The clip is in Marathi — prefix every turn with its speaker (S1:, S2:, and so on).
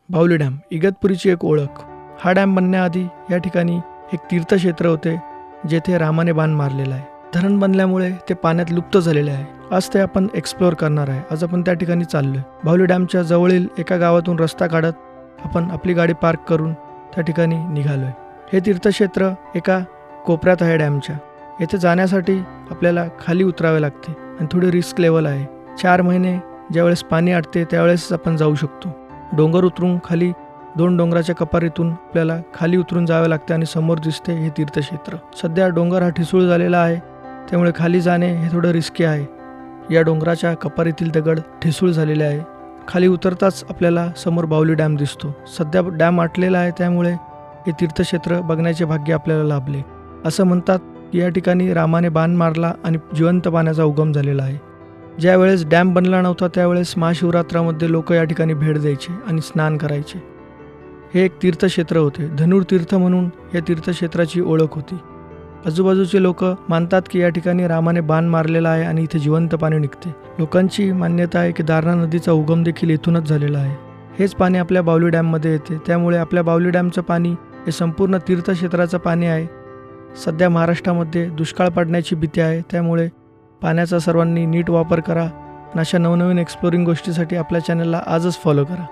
S1: बाहुली डॅम इगतपुरीची एक ओळख. हा डॅम बनण्याआधी या ठिकाणी एक तीर्थक्षेत्र होते जेथे रामाने बाण मारलेला आहे. धरण बनल्यामुळे ते पाण्यात लुप्त झालेले आहे. आज ते आपण एक्सप्लोअर करणार आहे. आज आपण त्या ठिकाणी चाललोय. बाहुली डॅमच्या जवळील एका गावातून रस्ता काढत आपण आपली गाडी पार्क करून त्या ठिकाणी निघालोय. हे तीर्थक्षेत्र एका कोपऱ्यात आहे डॅमच्या. येथे जाण्यासाठी आपल्याला खाली उतरावे लागते आणि थोडी रिस्क लेवल आहे. 4 महिने ज्यावेळेस पाणी आटते त्यावेळेस आपण जाऊ शकतो. डोंगर उतरून खाली 2 डोंगराच्या कपारीतून आपल्याला खाली उतरून जावे लागते आणि समोर दिसते हे तीर्थक्षेत्र. सध्या डोंगर हा ठिसूळ झालेला आहे, त्यामुळे खाली जाणे हे थोडं रिस्की आहे. या डोंगराच्या कपारीतील दगड ठिसूळ झालेले आहे. खाली उतरताच आपल्याला समोर बाहुली डॅम दिसतो. सध्या डॅम आटलेला आहे, त्यामुळे हे तीर्थक्षेत्र बघण्याचे भाग्य आपल्याला लाभले. असं म्हणतात की या ठिकाणी रामाने बाण मारला आणि जिवंत पाण्याचा उगम झालेला आहे. ज्यावेळेस डॅम बनला नव्हता त्यावेळेस महाशिवरात्रामध्ये लोक या ठिकाणी भेट द्यायचे आणि स्नान करायचे. हे एक तीर्थक्षेत्र होते. धनुर्तीर्थ म्हणून या तीर्थक्षेत्राची ओळख होती. आजूबाजूचे लोक मानतात की या ठिकाणी रामाने बाण मारलेला आहे आणि इथे जिवंत पाणी निघते. लोकांची मान्यता आहे की दारणा नदीचा उगम देखील इथूनच झालेला आहे. हेच पाणी आपल्या बाहुली डॅममध्ये येते. त्यामुळे आपल्या बाहुली डॅमचं पाणी हे संपूर्ण तीर्थक्षेत्राचं पाणी आहे. सध्या महाराष्ट्रामध्ये दुष्काळ पडण्याची भीती आहे, त्यामुळे पाण्याचा सर्वांनी नीट वापर करा. अशा नवनवीन एक्सप्लोरिंग गोष्टीसाठी आपल्या चॅनलला आजच फॉलो करा.